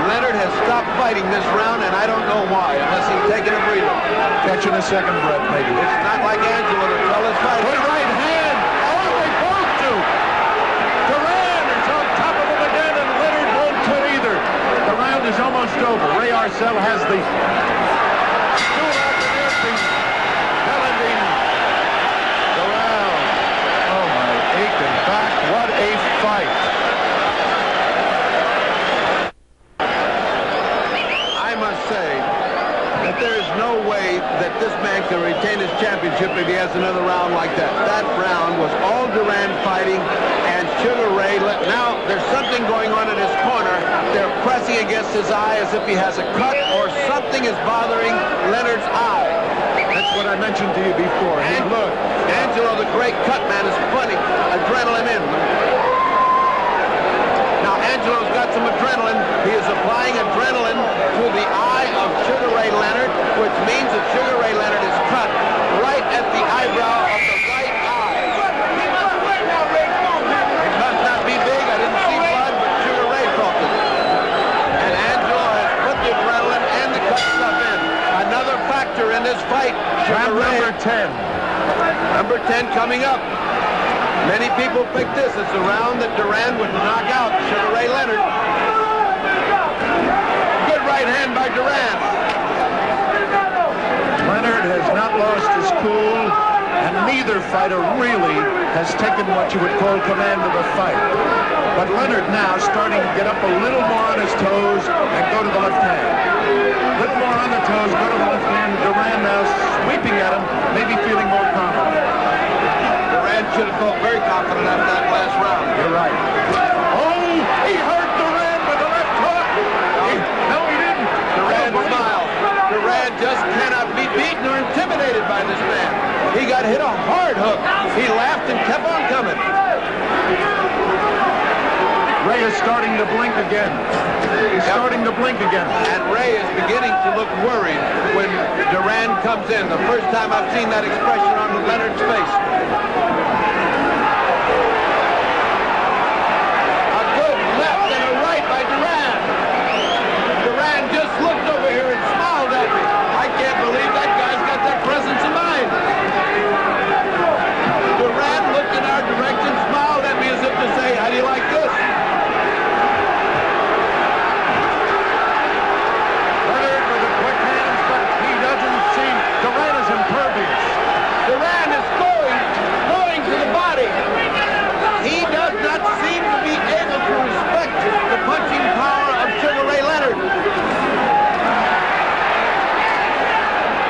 Leonard has stopped fighting this round, and I don't know why, unless he's taking a breather. Catching a second breath, maybe. It's not like Angelo to tell his fight. Good right hand. Oh, they both do. Duran is on top of him again, and Leonard won't quit either. The round is almost over. Ray Arcel has the challenging the round. Oh, my aching back. What a fight. pressing against his eye as if he has a cut or something is bothering Leonard's eye. That's what I mentioned to you before. And look, Angelo, the great cut man, is putting adrenaline in. Now, Angelo's got some adrenaline. He is applying adrenaline to the eye of Sugar Ray Leonard, which means that Sugar Ray Leonard is cut right at the eyebrow of the right eye. It must not be big. I didn't see blood, but Sugar Ray felt it. And Angelo has put the adrenaline and the cut stuff in. Another factor in this fight. Round number 10. Number 10 coming up. Many people pick this as the round that Duran would knock out Sugar Ray Leonard. Good right hand by Duran. Leonard has not lost his cool, and neither fighter really has taken what you would call command of the fight. But Leonard now starting to get up a little more on his toes and go to the left hand. A little more on the toes, go to the left hand. Duran now sweeping at him, maybe feeling more confident. Duran should have felt very confident after that last round. You're right. Oh, he hurt Duran with the left hook. No, he didn't. Duran smiled. Duran just cannot be beaten or intimidated by this man. He got hit a hard hook. He laughed and kept on coming. Ray is starting to blink again. He's starting to blink again. And Ray is beginning to look worried when Duran comes in. The first time I've seen that expression on Leonard's face. A good left and a right by Duran. Duran just looked over here and smiled at me. I can't believe that guy's got that presence of mind. Duran looked in our direction, smiled at me as if to say, how do you like this? Duran is impervious. Duran is going to the body. He does not seem to be able to respect the punching power of Sugar Ray Leonard.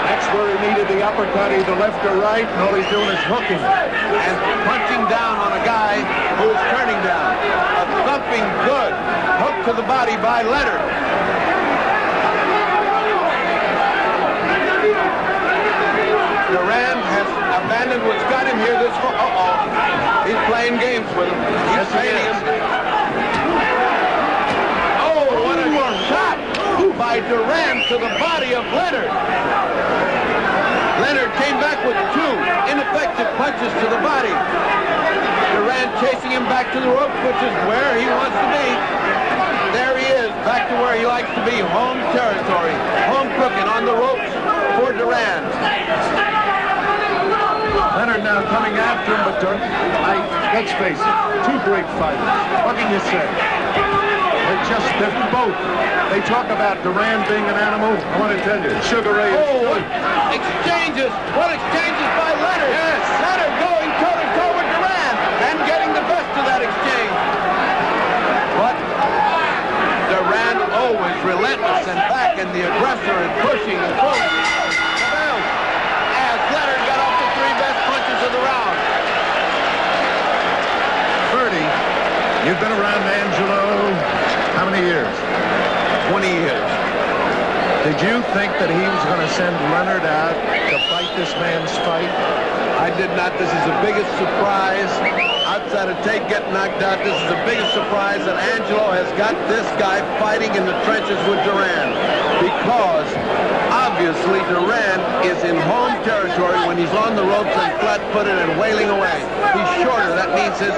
That's where he needed the uppercut, either left or right, and all he's doing is hooking. And punching down on a guy who is turning down. A thumping good hook to the body by Leonard. Duran has abandoned what's got him here this far. He's playing games with him. He's playing him. Oh, what a shot by Duran to the body of Leonard. Leonard came back with two ineffective punches to the body. Duran chasing him back to the ropes, which is where he wants to be. There he is, back to where he likes to be, home territory. Home cooking on the ropes for Duran. Leonard now coming after him, but let's face it, two great fighters. What can you say? They're both. They talk about Duran being an animal. I want to tell you, Sugar Ray is what exchanges by Leonard. Yes. Leonard going toe-to-toe with Duran and getting the best of that exchange. But Duran always relentless and back and the aggressor and pushing and pulling. As Leonard got off the three best punches of the round. Bertie, you've been around Angelo how many years? 20 years. Did you think that he was going to send Leonard out to fight this man's fight? I did not. This is the biggest surprise. Outside of Tate getting knocked out, this is the biggest surprise that Angelo has got this guy fighting in the trenches with Duran. Because obviously Duran is in home territory when he's on the ropes and flat-footed and wailing away. He's shorter. That means his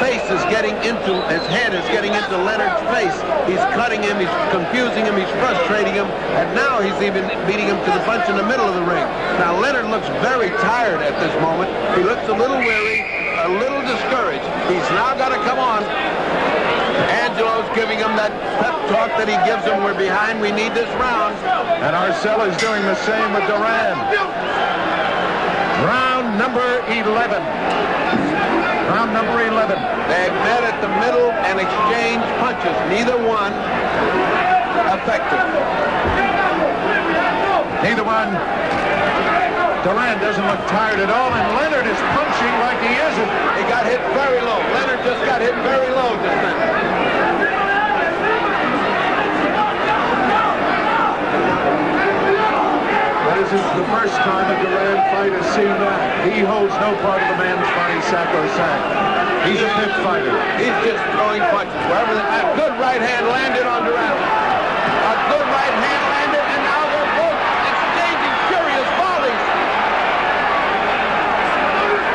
face is getting into, his head is getting into Leonard's face. He's cutting him, he's confusing him, he's frustrating him, and now he's even beating him to the punch in the middle of the ring. Now Leonard looks very tired at this moment. He looks a little weary, a little discouraged. He's now got to come on. Angelo's giving him that pep talk that he gives him. We're behind, we need this round. And Arcella is doing the same with Duran. Round number 11. Round number 11. They've met at the middle and exchanged punches. Neither one effective. Neither one. Duran doesn't look tired at all, and Leonard is punching like he isn't. He got hit very low. Leonard just got hit very low just then. sacrosanct. He's a pit fighter. He's just throwing punches. Wherever a good right hand landed on Duran. A good right hand landed, and now they're both exchanging furious volleys.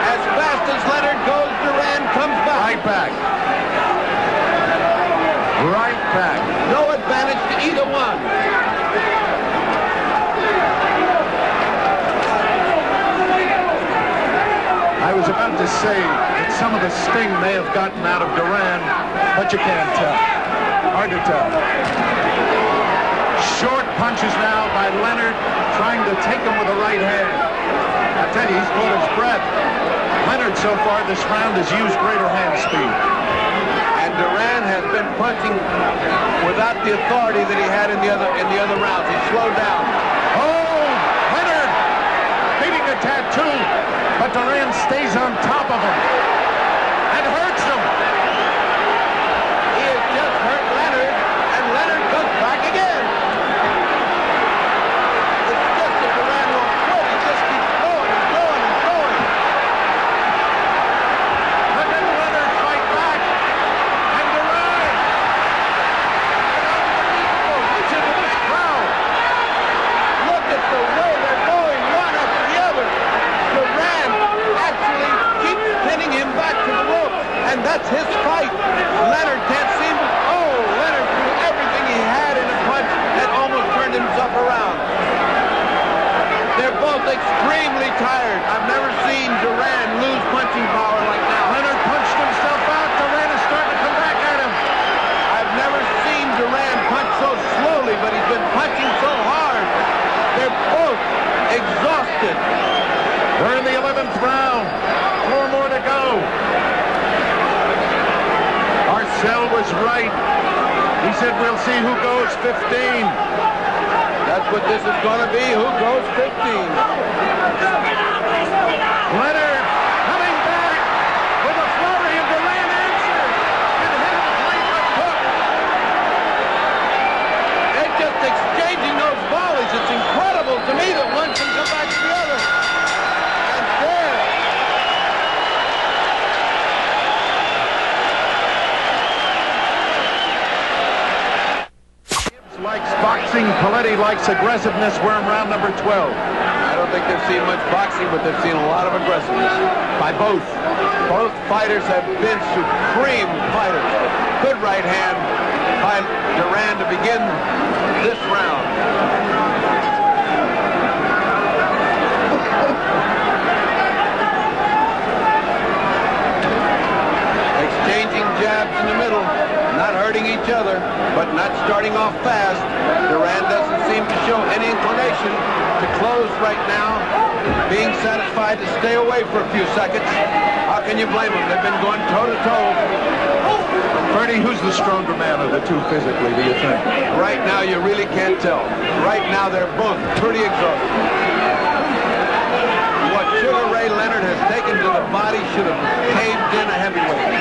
As fast as Leonard goes, Duran comes back. Right back. Right back. No advantage to either one. I was about to say that some of the sting may have gotten out of Duran, but you can't tell. Hard to tell. Short punches now by Leonard, trying to take him with the right hand. I tell you, he's caught his breath. Leonard, so far this round, has used greater hand speed. And Duran has been punching without the authority that he had in the other rounds. He slowed down. Oh, Leonard beating a tattoo, but Duran stays on top of him and hurts him. He has just hurt Leonard, and Leonard comes back again. It's just that Duran won't quit. He just keeps going and going and going. But then Leonard fight back, and Duran reach into this crowd. Look at the way they're going, one after the other. Duran actually keeps pinning him back to the rope, and that's his fight. Leonard can't seem to... Oh, Leonard threw everything he had in a punch and almost turned himself around. They're both extremely tired. I've never seen Duran lose punching power like now. Leonard punched himself out. Duran is starting to come back at him. I've never seen Duran punch so slowly, but he's been punching so hard. They're both exhausted. We're in the 11th round. 4 more to go. Arcel was right. He said we'll see who goes 15. That's what this is going to be. Who goes 15? Leonard coming back with a flurry, and Duran answered and hit him like a hook. They're just exchanging those volleys. It's incredible to me that one can come back to the other. And there. Gibbs likes boxing. Paletti likes aggressiveness. We're in round number 12. I don't think they've seen much boxing, but they've seen a lot of aggressiveness by both. Both fighters have been supreme fighters. Good right hand by Duran to begin this round. Exchanging jabs in the middle, not hurting each other, but not starting off fast. Duran doesn't seem to show any inclination to close right now, being satisfied to stay away for a few seconds. How can you blame them? They've been going toe-to-toe. Bernie, who's the stronger man of the two physically, do you think? Right now, you really can't tell. Right now, they're both pretty exhausted. What Sugar Ray Leonard has taken to the body should have caved in a heavyweight.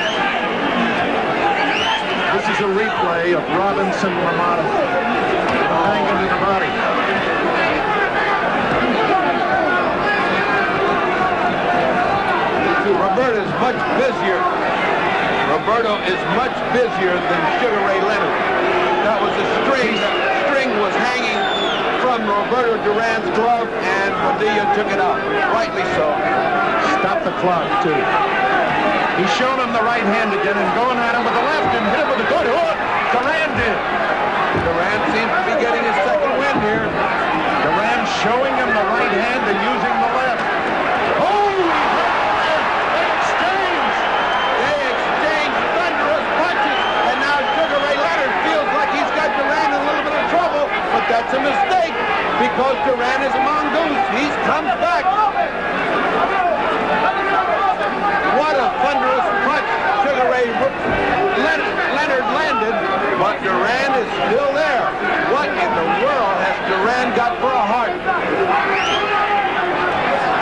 This is a replay of Robinson Ramada. Banging to the body. Roberto is much busier. Roberto is much busier than Sugar Ray Leonard. That was a string. That string was hanging from Roberto Duran's glove, and Padilla took it out. Rightly so. Stop the clock, too. He's shown him the right hand again and going at him with the left and hit him with a good hook. Duran did. Duran seems to be getting his second win here. Duran showing him the right hand and using the left. Oh! They exchange! They exchange thunderous punches, and now Sugar Ray Leonard feels like he's got Duran in a little bit of trouble, but that's a mistake because Duran is a mongoose. He's come back. What a thunderous punch Sugar Ray Leonard landed, but Duran is still there. What in the world has Duran got for a heart?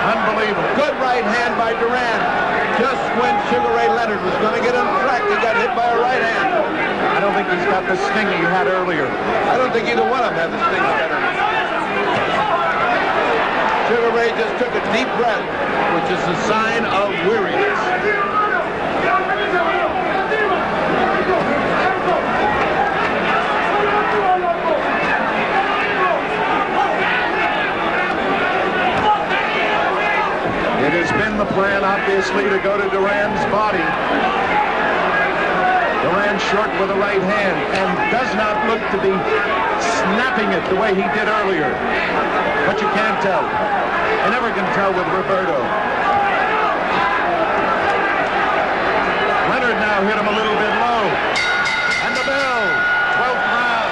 Unbelievable. Good right hand by Duran. Just when Sugar Ray Leonard was going to get on track, he got hit by a right hand. I don't think he's got the sting he had earlier. I don't think either one of them had the sting. Sugar Ray just took a deep breath, which is a sign of weariness. It has been the plan, obviously, to go to Duran's body. Duran short with the right hand and does not look to be snapping it the way he did earlier. But you can't tell. You never can tell with Roberto. Leonard now hit him a little bit low. And the bell, 12th round.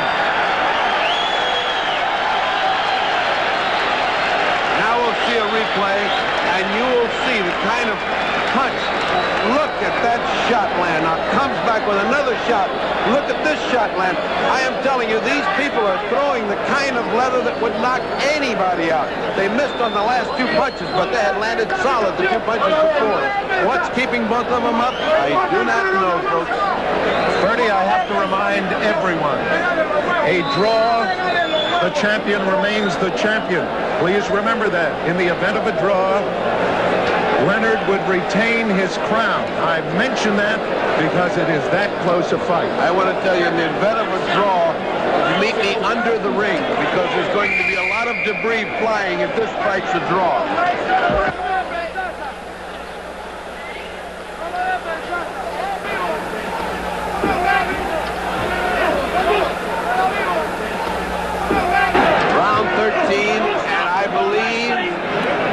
Now we'll see a replay, and you will see the kind of punch. Look at that shot land. Now comes back with another shot. Look at this shot land. I am telling you, these people are throwing the kind of leather that would knock anybody out. They missed on the last two punches, but they had landed solid the two punches before. What's keeping both of them up? I do not know, folks. Bertie, I have to remind everyone, a draw, the champion remains the champion. Please remember that. In the event of a draw, Leonard would retain his crown. I mention that because it is that close a fight. I want to tell you, in the event of a draw, meet me under the ring, because there's going to be a lot of debris flying if this fight's a draw. Round 13, and I believe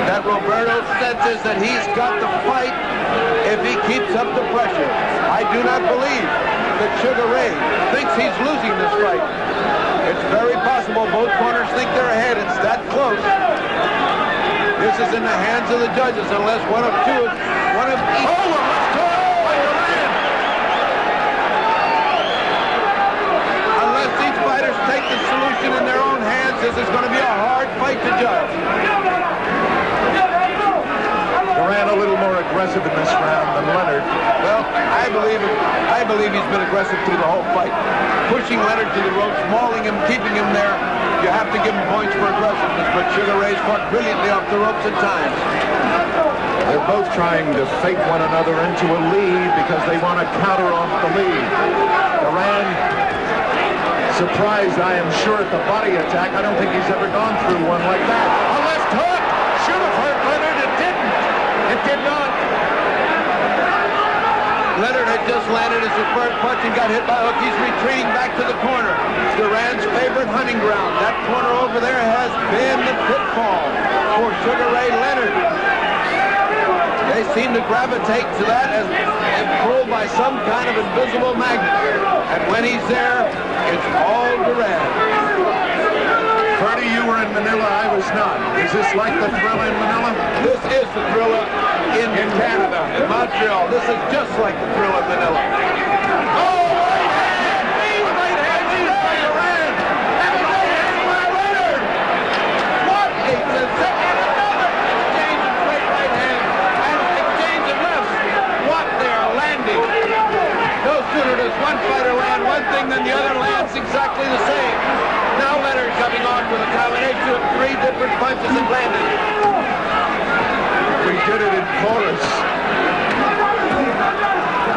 that Roberto senses that he's got the fight if he keeps up the pressure. I do not believe that Sugar Ray thinks he's losing this fight. It's very possible both corners think they're ahead. It's that close. This is in the hands of the judges unless one of each. Oh, let's go! Unless each fighters take the solution in their own hands, this is going to be a hard fight to judge. Duran a little more aggressive in this round than Leonard. Well, I believe he's been aggressive through the whole fight. Pushing Leonard to the ropes, mauling him, keeping him there. You have to give him points for aggressiveness, but Sugar Ray's fought brilliantly off the ropes at times. They're both trying to fake one another into a lead because they want to counter off the lead. Duran, surprised, I am sure, at the body attack. I don't think he's ever gone through one like that. A left hook! Should have hurt Leonard. It didn't. It did not. Leonard had just landed his first punch and got hit by a hook. He's retreating back to the corner. Duran's favorite hunting ground. That corner over there has been the pitfall for Sugar Ray Leonard. They seem to gravitate to that as pulled by some kind of invisible magnet. And when he's there, it's all Duran. Bertie, you were in Manila. I was not. Is this like the Thrilla in Manila? This is the Thrilla in Canada, in Montreal. This is just like the Thrilla in Manila. Oh, right hand! Right hand used by Duran! And right hand by Leonard! What a sensation! Another exchange of straight right hand and exchange of lefts. What they are landing. No sooner does one fighter land one thing than the other lands exactly the same. Now Leonard coming on with a combination of three different punches and landing. We did it in chorus.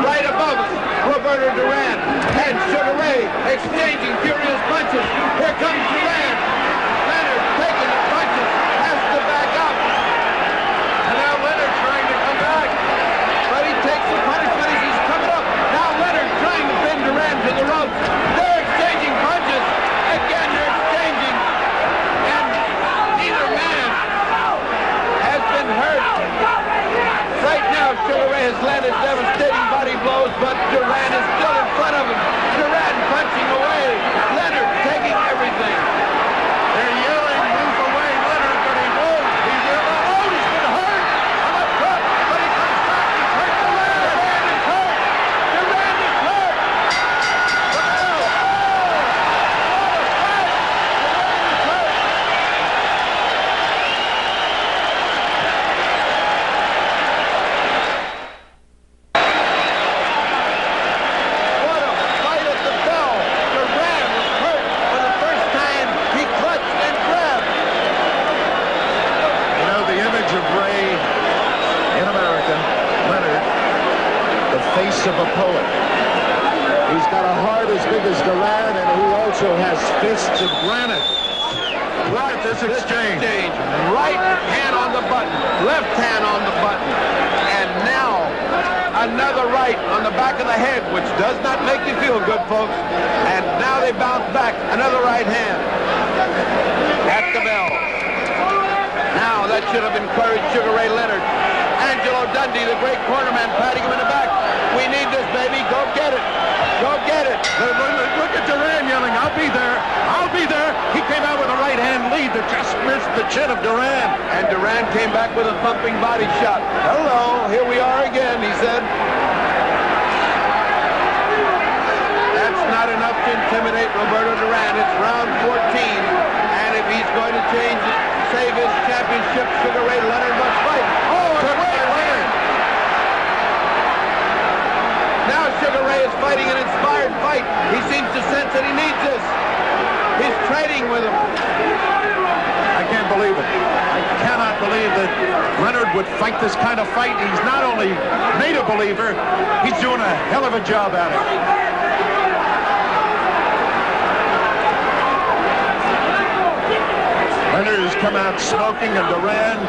Right above us, Roberto Duran and Sugar Ray exchanging furious punches. Here comes Duran. Leonard taking the punches, has to back up. And now Leonard trying to come back. But he takes the punishment as he's coming up. Now Leonard trying to pin Duran to the ropes. They're exchanging punches. Again, they're exchanging. And neither man has been hurt. Right now, Sugar Ray has landed devastating body blows, but Duran is still in front of him. Duran punching away. Leonard taking got a heart as big as Duran, and he also has fists of granite. Look at this exchange. Right hand on the button, left hand on the button, and now another right on the back of the head, which does not make you feel good, folks. And now they bounce back, another right hand at the bell. Now that should have encouraged Sugar Ray Leonard. Angelo Dundee, the great cornerman, patting him in the back. We need this, baby. Go get it. Go get it. Look at Duran yelling, I'll be there. I'll be there. He came out with a right-hand lead that just missed the chin of Duran. And Duran came back with a thumping body shot. Hello, here we are again, he said. That's not enough to intimidate Roberto Duran. It's round 14. And if he's going to save his championship, Sugar Ray Leonard must fight. Oh, it's great Leonard. Now Sugar Ray is fighting an inspired fight. He seems to sense that he needs this. He's trading with him. I can't believe it. I cannot believe that Leonard would fight this kind of fight. He's not only made a believer, he's doing a hell of a job at it. Leonard has come out smoking, and Duran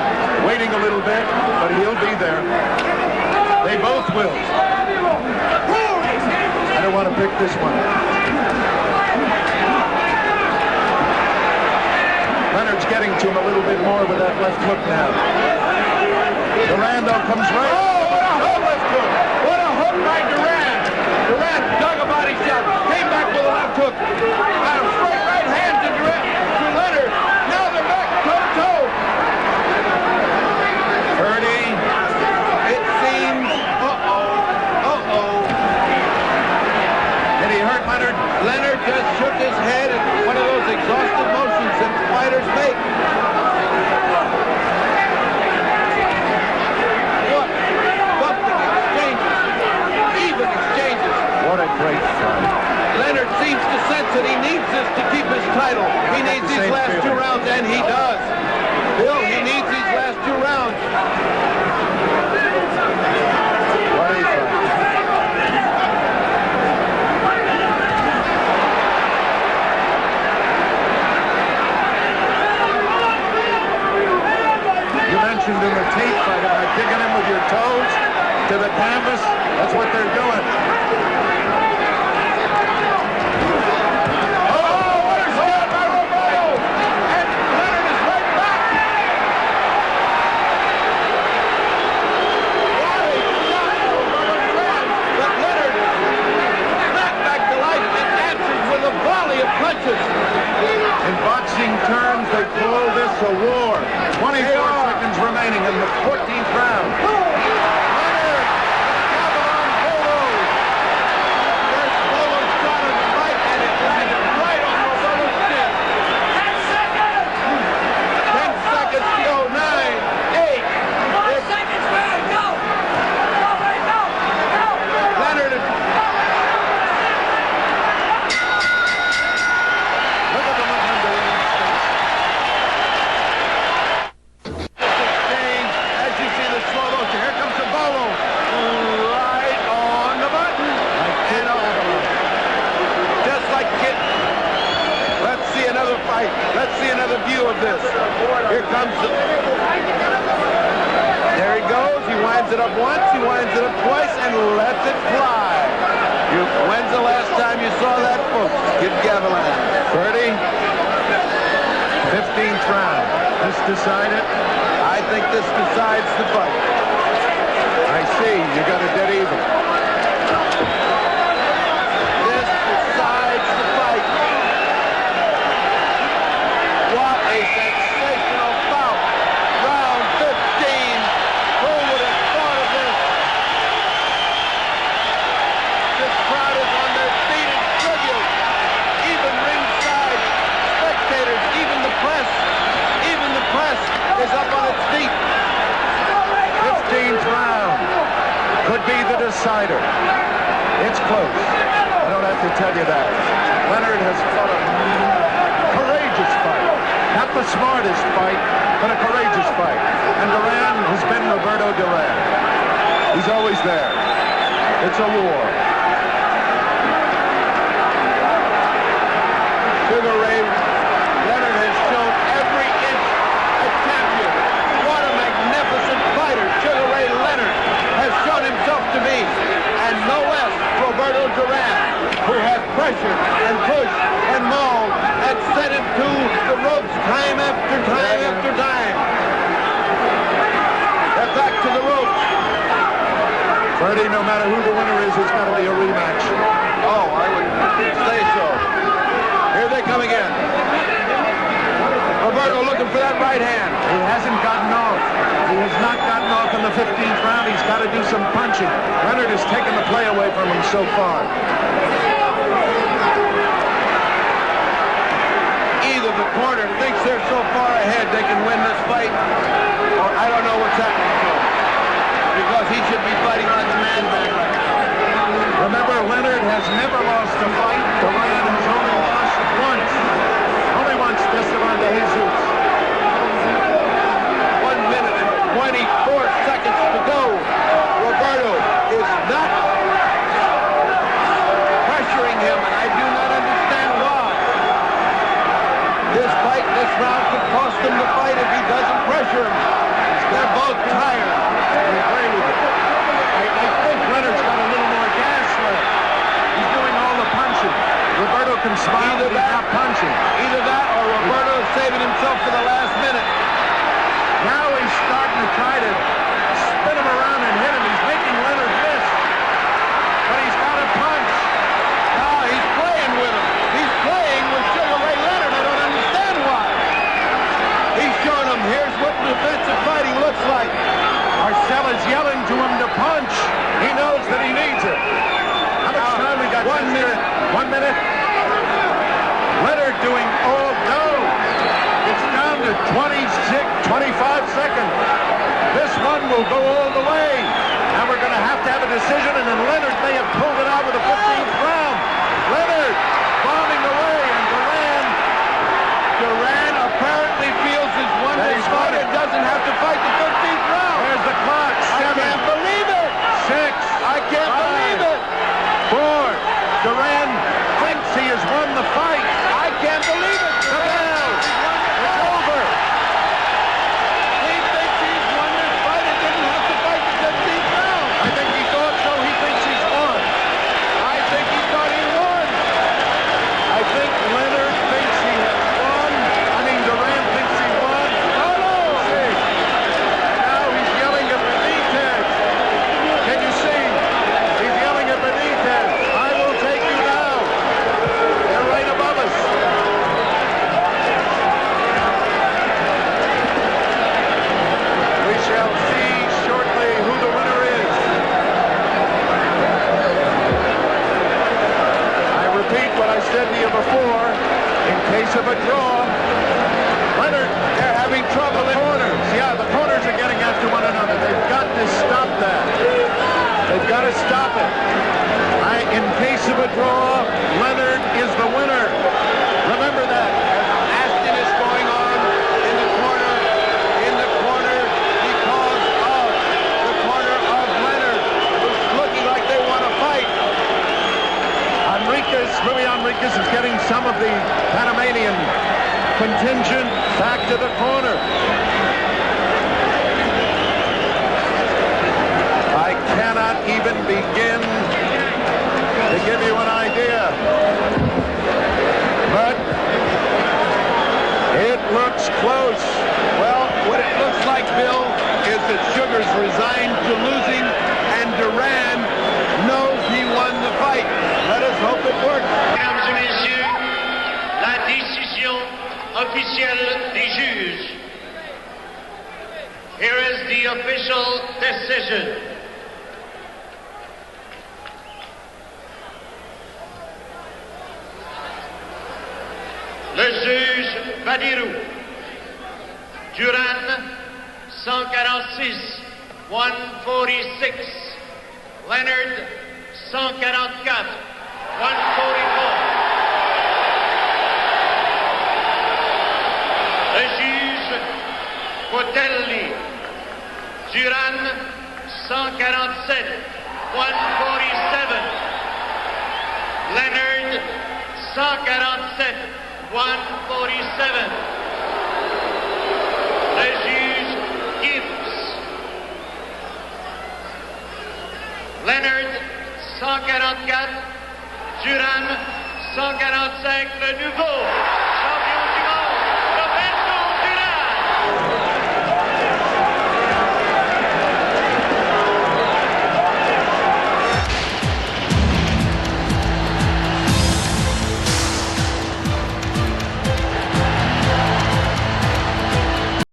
waiting a little bit, but he'll be there. They both will. I don't want to pick this one. Leonard's getting to him a little bit more with that left hook now. Duran though comes right. Oh, what a hook left hook! What a hook by Duran! Duran dug a body shot, came back with a left hook. And a straight right hand to Duran, to Leonard. Now they're back toe-to-toe. 30. It seems, Did he hurt Leonard? Leonard just shook his head in one of those exhausted motions that fighters make. Look, bumping exchanges, even exchanges. What a great fight. Leonard seems to sense that he needs this to keep his title. He needs these last two rounds, and he does. Bill, he needs these last two rounds. What a fight. You mentioned in the tape fight about kicking him with your toes to the canvas. That's what they're doing. In boxing terms, they call this a war. 24 seconds remaining in the 14th round. Leonard, Gavilon Bolo's. First Bolo shot of the fight, and it landed right on Bolo's chin. 10 seconds. 10 seconds to go. 9, 8. 4 seconds. Go. Leonard. Let's see another view of this. Here comes the... There he goes. He winds it up once, he winds it up twice, and lets it fly. When's the last time you saw that, folks? Kid Gavilon. 30. 15th round. This decided? I think this decides the fight. I see. You got a dead even. This decides the fight. What a sensational bout. Round 15. Who would have thought of this? This crowd is on their feet in tribute. Even ringside spectators, even the press is up on its feet. 15th round. Could be the decider. It's close. I don't have to tell you that. Leonard has fought a courageous fight. Not the smartest fight, but a courageous fight. And Duran has been Roberto Duran. He's always there. It's a war. Roberto Duran, who has pressured and pushed and mauled and sent him to the ropes time after time after time. They're back to the ropes. Freddie, no matter who the winner is, it's got to be a rematch. Oh, I would say so. Here they come again. Roberto looking for that right hand. He hasn't gotten off. He has not gotten off in the 15th round. He's got to do some punching. Leonard has taken the play away from him so far. Either the corner thinks they're so far ahead they can win this fight, or I don't know what's happening to him, because he should be fighting like a madman right now. Remember, Leonard has never lost a fight. Duran has only lost once. Only once, Esteban de Jesus. 1 minute and 24 seconds to go. Roberto is not pressuring him, and I do not understand why. This fight, this round could cost him the fight if he doesn't pressure him. They're both tired. I agree with you. I think Leonard's got a little more gas left. He's doing all the punching. Roberto can smile that he's not punching. Either that or Roberto is saving himself for the last minute. Now he's starting to try to spin him around and hit him. He's making Leonard miss. But he's got to punch. Now he's playing with him. He's playing with Sugar Ray Leonard. I don't understand why. He's showing him, here's what defensive fighting looks like. Marcella's yelling to him to punch. He knows that he needs it. How much time we got? 1 minute. 1 minute. Leonard doing all go. It's down to 25 seconds. This one will go all the way. And we're going to have a decision, and then Leonard may have pulled it out with the 15th round. Leonard bombing away, and Duran apparently feels he's won this fight and doesn't have to fight the 15th round. There's the clock. 7. I can't believe it. 6. I can't believe it. 4. Duran thinks he has won the fight. I can't believe it. The bell. It's over. He thinks he's won this fight and didn't have to fight the 15th round. I think he thought so. He thinks he's won. I think he thought he won. I think Leonard thinks he has won. I mean, Duran thinks he won. Oh, no. See. Now he's yelling at Benitez. Can you see? He's yelling at Benitez. I will take you now. They're right above us. We shall see shortly who the winner is. I repeat what I said to you before. In case of a draw, Leonard, they're having trouble in corners. Yeah, the corners are getting after one another. They've got to stop that. They've got to stop it. In case of a draw, Leonard is the winner. Remember that. Nastiness going on in the corner because of the corner of Leonard, who's looking like they want to fight. Luis Enriquez is getting some of the Panamanian contingent back to the corner. I cannot even begin to give you an idea. But it looks close. Well, what it looks like, Bill, is that Sugar's resigned to losing, and Duran knows he won the fight. Let us hope it works. Mesdames et messieurs, la décision officielle des juges. Here is the official decision. Le juge Badirou, Duran, 146, 146. Leonard, 144, 144. Le juge Cotelli, Duran, 147, 147. Leonard, 147, 147. Le juge Gibbs, Leonard, 144, Duran 145, le nouveau